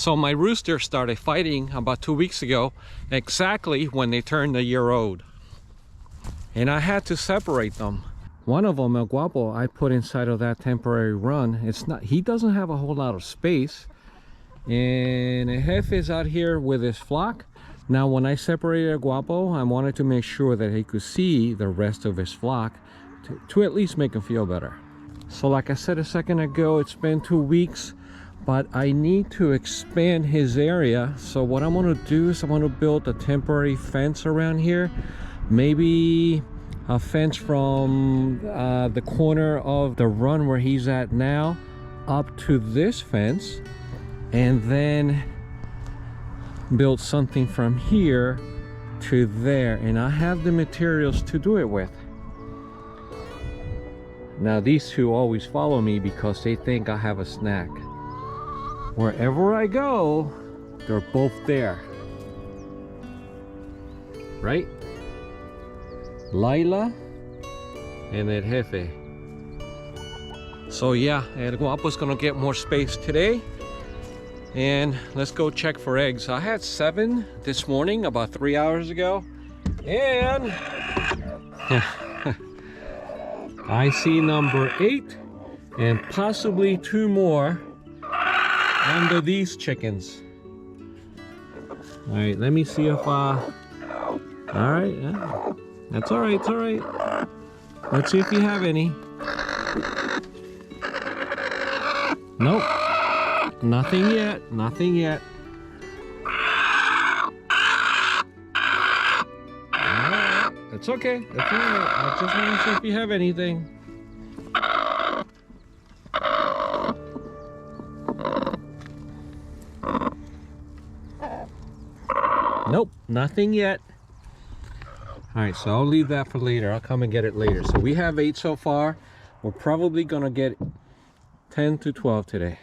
So my rooster started fighting about 2 weeks ago, exactly when they turned a year old. And I had to separate them. One of them, El Guapo, I put inside of that temporary run. He doesn't have a whole lot of space. And El Jefe is out here with his flock. Now when I separated El Guapo, I wanted to make sure that he could see the rest of his flock to at least make him feel better. So like I said a second ago, it's been 2 weeks, but I need to expand his area. So what I'm going to do is I'm going to build a temporary fence around here. Maybe a fence from the corner of the run where he's at now up to this fence, and then build something from here to there. And I have the materials to do it with. Now these two always follow me because they think I have a snack. Wherever I go, they're both there. Right? Laila and El Jefe. So yeah, El Guapo's gonna get more space today. And let's go check for eggs. I had 7 this morning, about 3 hours ago. And I see number 8 and possibly 2 more under these chickens. All right, let me see if all right, yeah. That's all right, it's all right. Let's see if you have any. Nope, nothing yet, nothing yet. It's okay. It's all right. I just want to see if you have anything. Nope, nothing yet. All right, so I'll leave that for later. I'll come and get it later. So we have 8 so far. We're probably gonna get 10 to 12 today.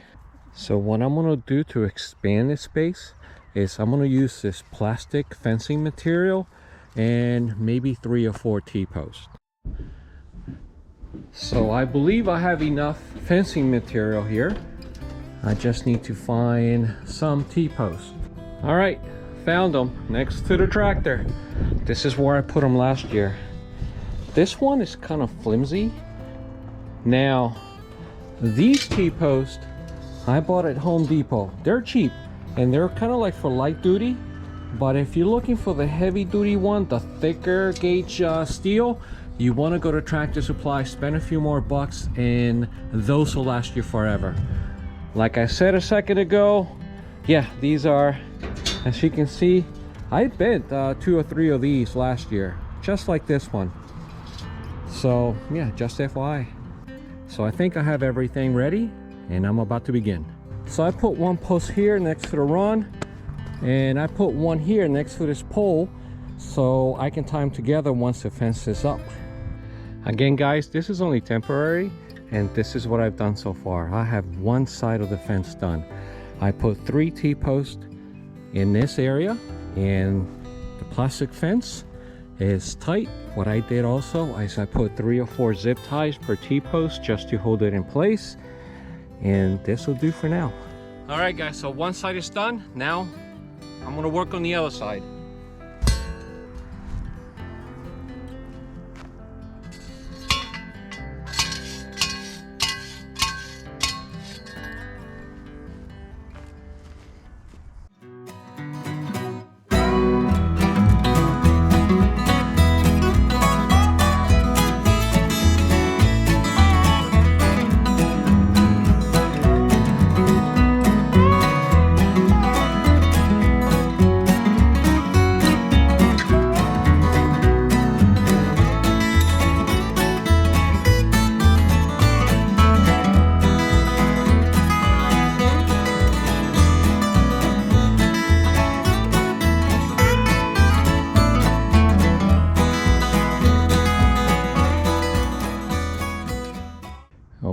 So what I'm gonna do to expand this space is I'm gonna use this plastic fencing material and maybe 3 or 4 T-posts. So I believe I have enough fencing material here. I just need to find some T-posts. All right, found them next to the tractor. This is where I put them last year. This one is kind of flimsy. Now, these T-posts I bought at Home Depot. They're cheap and they're kind of like for light duty. But if you're looking for the heavy duty one, the thicker gauge steel, you want to go to Tractor Supply, spend a few more bucks, and those will last you forever. Like I said a second ago, yeah, these are, as you can see, I bent 2 or 3 of these last year, just like this one. So yeah, just FYI. So I think I have everything ready and I'm about to begin. So I put one post here next to the run, and I put one here next to this pole so I can tie them together once the fence is up. Again guys, this is only temporary and this is what I've done so far. I have one side of the fence done. I put 3 T-posts in this area and the plastic fence is tight. What I did also is I put 3 or 4 zip ties per T-post just to hold it in place, and this will do for now. All right guys, so one side is done. Now I'm gonna work on the other side.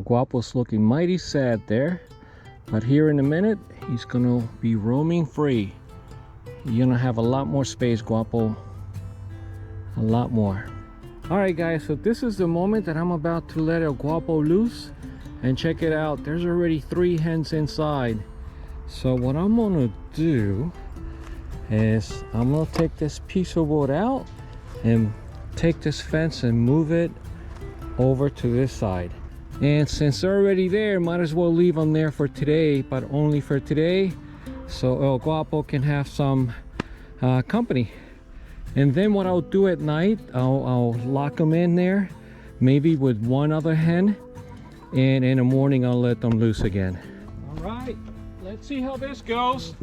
Guapo's looking mighty sad there, but here in a minute he's gonna be roaming free. You're gonna have a lot more space, Guapo, a lot more. All right guys, so this is the moment that I'm about to let El Guapo loose, and check it out, there's already 3 hens inside. So what I'm gonna do is I'm gonna take this piece of wood out and take this fence and move it over to this side. And since they're already there, might as well leave them there for today, but only for today, so El Guapo can have some company. And then what I'll do at night, I'll lock them in there, maybe with one other hen, and in the morning I'll let them loose again. All right, let's see how this goes.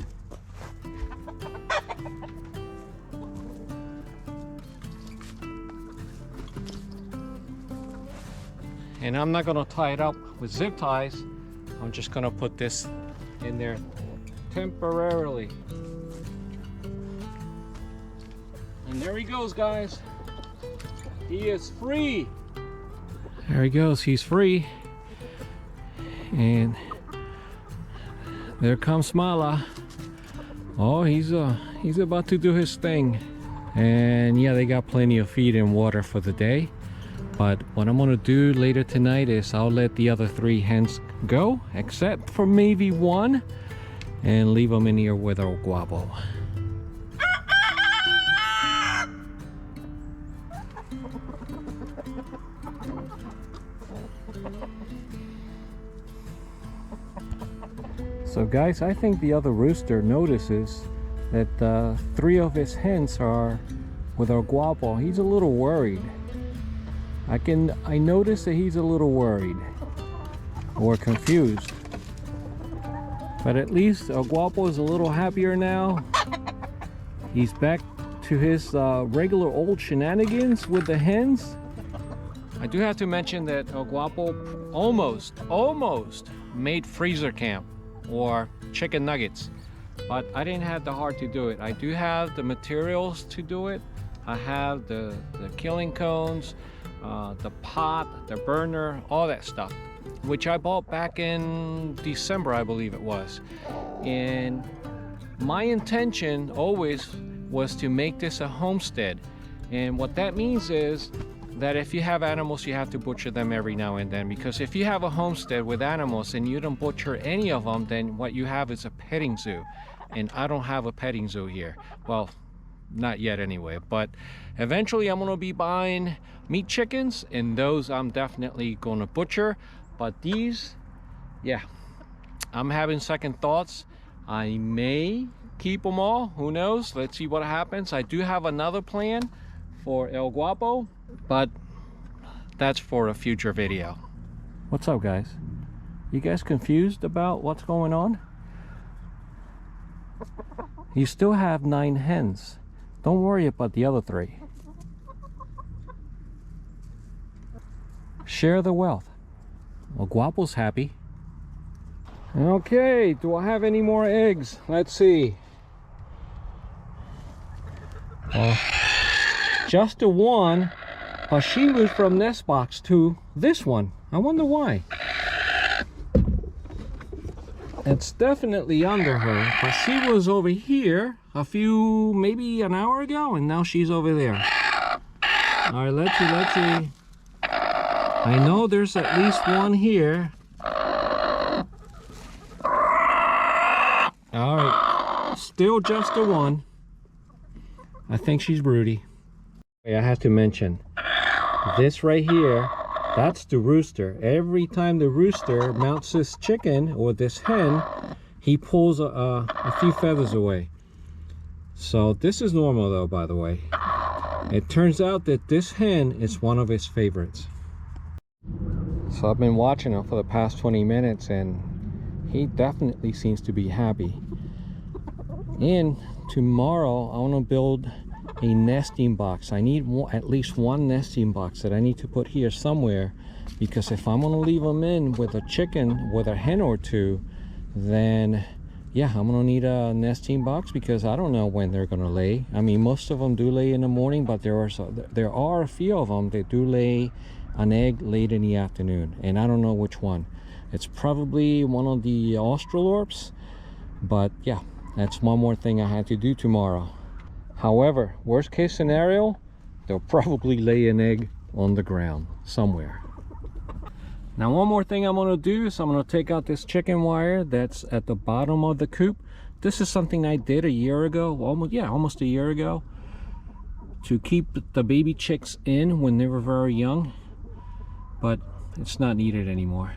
And I'm not gonna tie it up with zip ties. I'm just gonna put this in there temporarily. And there he goes, guys. He is free. There he goes, he's free. And there comes Mala. Oh, he's about to do his thing. And yeah, they got plenty of feed and water for the day. But what I'm gonna do later tonight is I'll let the other 3 hens go, except for maybe one, and leave them in here with our Guapo. So guys, I think the other rooster notices that 3 of his hens are with our Guapo. He's a little worried. I notice that he's a little worried or confused, but at least El Guapo is a little happier now. He's back to his regular old shenanigans with the hens. I do have to mention that El Guapo almost made freezer camp or chicken nuggets, but I didn't have the heart to do it. I do have the materials to do it. I have the killing cones, the pot, the burner, all that stuff, which I bought back in December, I believe it was. And my intention always was to make this a homestead. And what that means is that if you have animals, you have to butcher them every now and then, because if you have a homestead with animals and you don't butcher any of them, then what you have is a petting zoo. And I don't have a petting zoo here. Well, not yet anyway, but eventually I'm gonna be buying meat chickens, and those I'm definitely gonna butcher. But these, yeah, I'm having second thoughts. I may keep them all, who knows? Let's see what happens. I do have another plan for El Guapo, but that's for a future video. What's up, guys? You guys confused about what's going on? You still have 9 hens. Don't worry about the other 3. Share the wealth. Well, Guapo's happy. Okay, do I have any more eggs? Let's see. Just the one, but she moved from nest box to this one. I wonder why. It's definitely under her, but she was over here maybe an hour ago, and now she's over there. All right, let's see. I know there's at least one here. All right, still just the one. I think she's broody. I have to mention, this right here, that's the rooster. Every time the rooster mounts this chicken or this hen, he pulls a few feathers away. So this is normal though, by the way. It turns out that this hen is one of his favorites. So I've been watching him for the past 20 minutes and he definitely seems to be happy. And tomorrow I want to build a nesting box. I need at least one nesting box that I need to put here somewhere, because if I'm going to leave them in with a chicken, with a hen or two, then yeah, I'm going to need a nesting box, because I don't know when they're going to lay. I mean, most of them do lay in the morning, but there are a few of them that do lay an egg late in the afternoon, and I don't know which one. It's probably one of the Australorps, but yeah, that's one more thing I had to do tomorrow. However, worst case scenario, they'll probably lay an egg on the ground somewhere. Now one more thing I'm going to do is I'm going to take out this chicken wire that's at the bottom of the coop. This is something I did a year ago, almost a year ago, to keep the baby chicks in when they were very young, but it's not needed anymore.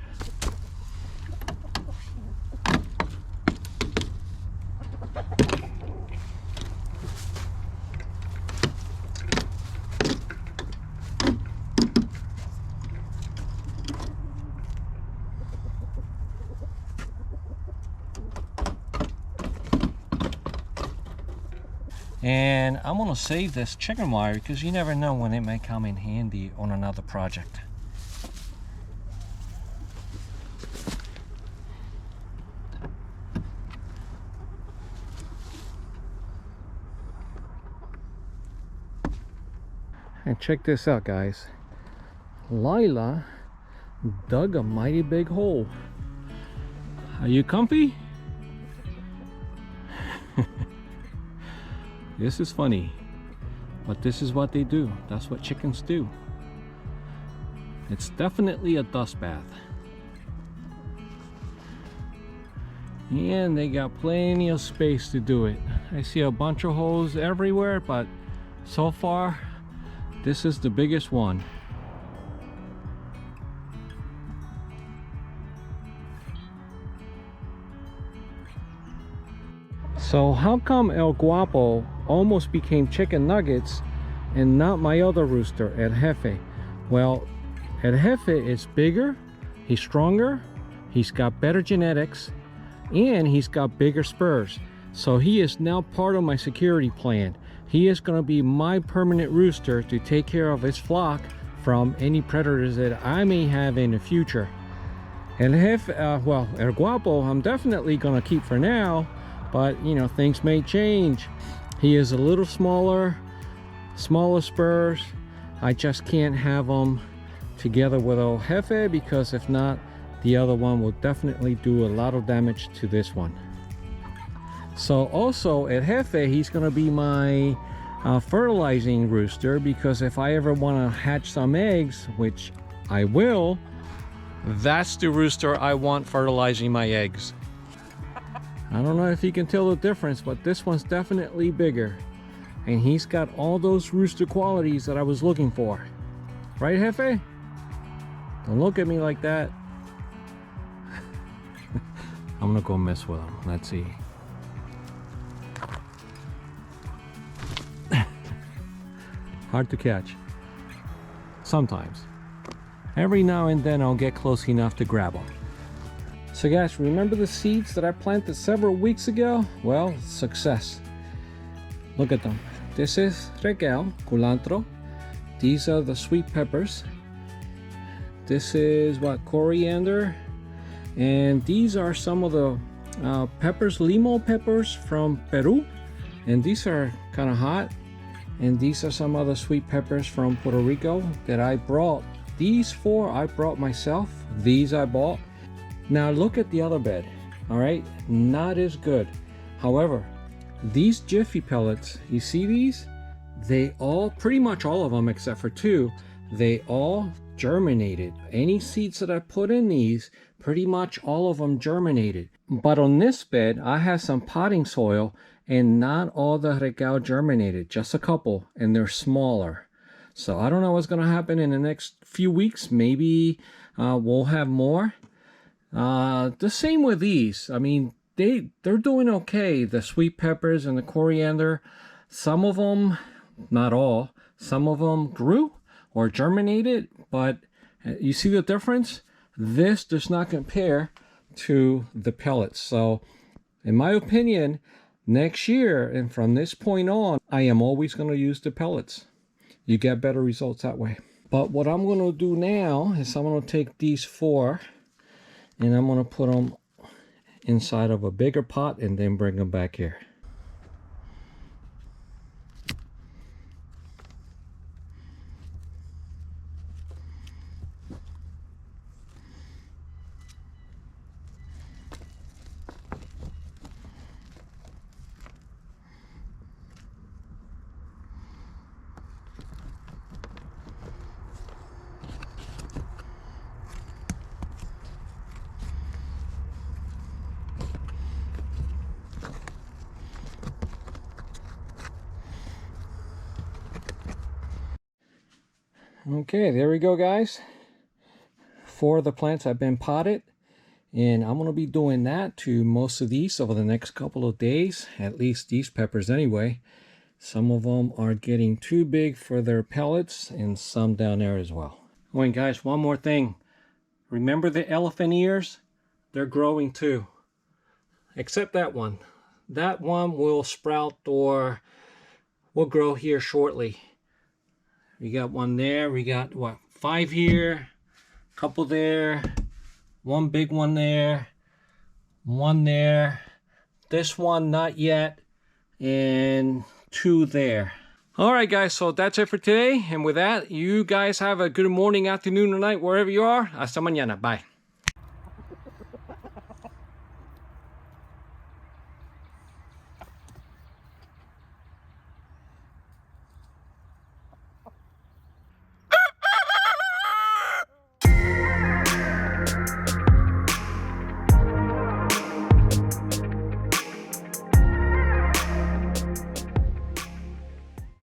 And I'm gonna save this chicken wire because you never know when it may come in handy on another project. And check this out, guys. Lila dug a mighty big hole. Are you comfy? This is funny, but this is what they do. That's what chickens do. It's definitely a dust bath. And they got plenty of space to do it. I see a bunch of holes everywhere, but so far, this is the biggest one. So how come El Guapo almost became chicken nuggets and not my other rooster, El Jefe? Well, El Jefe is bigger, he's stronger, he's got better genetics, and he's got bigger spurs. So he is now part of my security plan. He is going to be my permanent rooster to take care of his flock from any predators that I may have in the future. El Jefe, well, El Guapo, I'm definitely going to keep for now. But you know, things may change. He is a little smaller spurs. I just can't have them together with El Jefe, because if not, the other one will definitely do a lot of damage to this one. So also El Jefe, he's going to be my fertilizing rooster, because if I ever want to hatch some eggs, which I will, that's the rooster I want fertilizing my eggs. I don't know if you can tell the difference, but this one's definitely bigger. And he's got all those rooster qualities that I was looking for. Right, Jefe? Don't look at me like that. I'm gonna go mess with him. Let's see. Hard to catch. Sometimes. Every now and then I'll get close enough to grab him. So guys, remember the seeds that I planted several weeks ago? Well, success. Look at them. This is regel, culantro. These are the sweet peppers. This is what, coriander. And these are some of the peppers, limo peppers from Peru. And these are kind of hot. And these are some other sweet peppers from Puerto Rico that I brought. These four I brought myself. These I bought. Now look at the other bed. All right, not as good. However, these Jiffy pellets, you see these? They all, pretty much all of them except for two, they all germinated. Any seeds that I put in these, pretty much all of them germinated. But on this bed, I have some potting soil and not all the regao germinated, just a couple, and they're smaller. So I don't know what's gonna happen in the next few weeks. Maybe we'll have more. The same with these. I mean, they're doing okay. The sweet peppers and the coriander, some of them, not all, some of them grew or germinated, but you see the difference? This does not compare to the pellets. So in my opinion, next year and from this point on, I am always going to use the pellets. You get better results that way. But what I'm going to do now is I'm going to take these four and I'm going to put them inside of a bigger pot and then bring them back here. Okay, there we go, guys. 4 of the plants have been potted, and I'm going to be doing that to most of these over the next couple of days, at least these peppers anyway. Some of them are getting too big for their pellets, and some down there as well. Oh, and guys, one more thing. Remember the elephant ears? They're growing too. Except that one. That one will sprout or will grow here shortly. We got one there. We got, what, 5 here. Couple there. One big one there. One there. This one, not yet. And 2 there. Alright guys, so that's it for today. And with that, you guys have a good morning, afternoon, or night, wherever you are. Hasta mañana. Bye.